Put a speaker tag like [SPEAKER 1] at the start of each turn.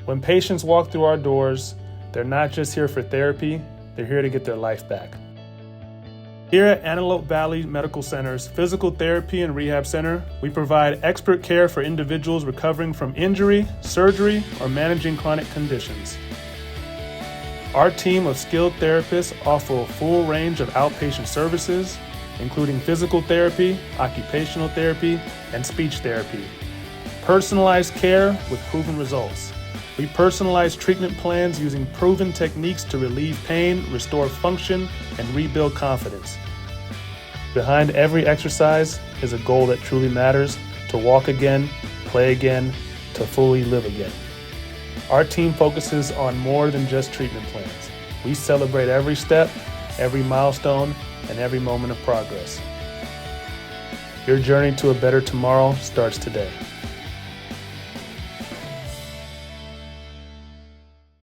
[SPEAKER 1] When patients walk through our doors, they're not just here for therapy, they're here to get their life back. Here at Antelope Valley Medical Center's Physical Therapy and Rehab Center, we provide expert care for individuals recovering from injury, surgery, or managing chronic conditions. Our team of skilled therapists offer a full range of outpatient services, including physical therapy, occupational therapy, and speech therapy. Personalized care with proven results. We personalize treatment plans using proven techniques to relieve pain, restore function, and rebuild confidence. Behind every exercise is a goal that truly matters: to walk again, play again, to fully live again. Our team focuses on more than just treatment plans. We celebrate every step, every milestone, and every moment of progress. Your journey to a better tomorrow starts today.